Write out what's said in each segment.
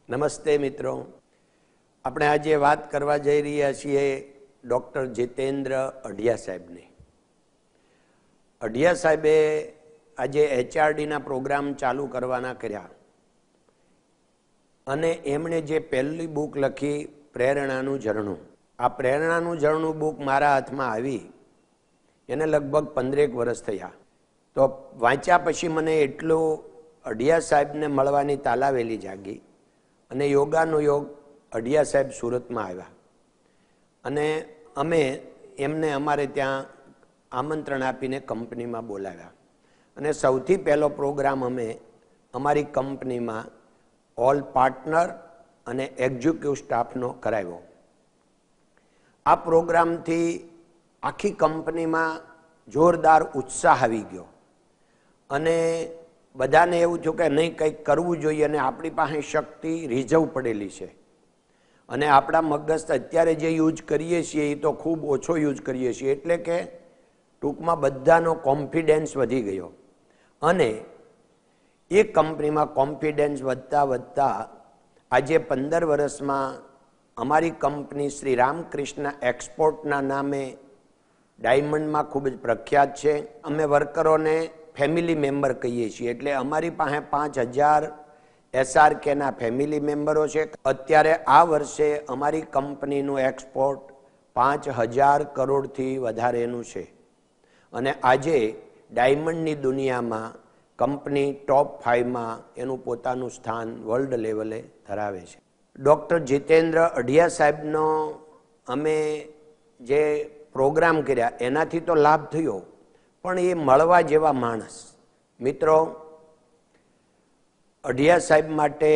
નમસ્તે મિત્રો, આપણે આજે વાત કરવા જઈ રહ્યા છીએ ડૉક્ટર જીતેન્દ્ર અઢિયા સાહેબની. અઢિયા સાહેબે આજે HRDના પ્રોગ્રામ ચાલુ કરવાના કર્યા અને એમણે જે પહેલી બુક લખી પ્રેરણાનું ઝરણું. આ પ્રેરણાનું ઝરણું બુક મારા હાથમાં આવી એને લગભગ 15 વર્ષ થયા. તો વાંચ્યા પછી મને એટલું અઢિયા સાહેબને મળવાની તાલાવેલી જાગી અને યોગાનો યોગ અઢિયા સાહેબ સુરતમાં આવ્યા અને અમે એમને અમારે ત્યાં આમંત્રણ આપીને કંપનીમાં બોલાવ્યા અને સૌથી પહેલો પ્રોગ્રામ અમે અમારી કંપનીમાં ઓલ પાર્ટનર અને એક્ઝિક્યુટિવ સ્ટાફનો કરાવ્યો. આ પ્રોગ્રામથી આખી કંપનીમાં જોરદાર ઉત્સાહ આવી ગયો અને બધાને એવું થયું કે નહીં, કંઈક કરવું જોઈએ અને આપણી પાસે શક્તિ રિઝર્વ પડેલી છે અને આપણા મગજ અત્યારે જે યુઝ કરીએ છીએ એ તો ખૂબ ઓછો યુઝ કરીએ છીએ, એટલે કે ટૂંકમાં બધાનો કોન્ફિડન્સ વધી ગયો અને એ કંપનીમાં કોન્ફિડન્સ વધતા વધતા આજે 15 વર્ષમાં અમારી કંપની શ્રી રામકૃષ્ણ એક્સપોર્ટના નામે ડાયમંડમાં ખૂબ જ પ્રખ્યાત છે. અમે વર્કરોને ફેમિલી મેમ્બર કહીએ છીએ, એટલે અમારી પાસે 5000 SRKના ફેમિલી મેમ્બરો છે. અત્યારે આ વર્ષે અમારી કંપનીનું એક્સપોર્ટ 5000 કરોડથી વધારેનું છે અને આજે ડાયમંડની દુનિયામાં કંપની ટોપ 5માં એનું પોતાનું સ્થાન વર્લ્ડ લેવલે ધરાવે છે. ડૉક્ટર જીતેન્દ્ર અઢિયા સાહેબનો અમે જે પ્રોગ્રામ કર્યા એનાથી તો લાભ થયો, પણ એ મળવા જેવા માણસ. મિત્રો, અઢિયા સાહેબ માટે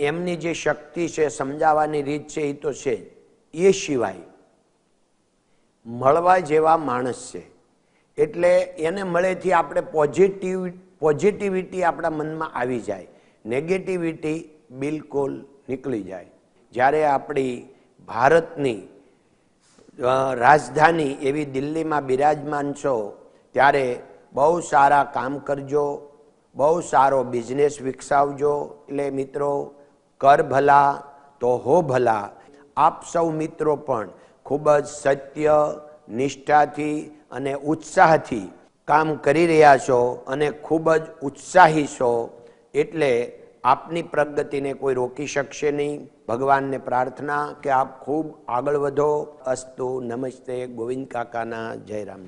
એમની જે શક્તિ છે, સમજાવવાની રીત છે એ તો છે, એ સિવાય મળવા જેવા માણસ છે. એટલે એને મળેથી આપણે પોઝિટિવિટી આપણા મનમાં આવી જાય, નેગેટિવિટી બિલકુલ નીકળી જાય. જ્યારે આપણી ભારતની રાજધાની એવી દિલ્હીમાં બિરાજમાન છો ત્યારે બહુ સારા કામ કરજો, બહુ સારો બિઝનેસ વિકસાવજો. એટલે મિત્રો, કર ભલા તો હો ભલા. આપ સૌ મિત્રો પણ ખૂબ જ સત્ય, નિષ્ઠાથી અને ઉત્સાહથી કામ કરી રહ્યા છો અને ખૂબ જ ઉત્સાહી છો, એટલે આપની પ્રગતિને કોઈ રોકી શકશે નહીં. ભગવાનને પ્રાર્થના કે આપ ખૂબ આગળ વધો. અસ્તુ. નમસ્તે. ગોવિંદ કાકાના જય રામ.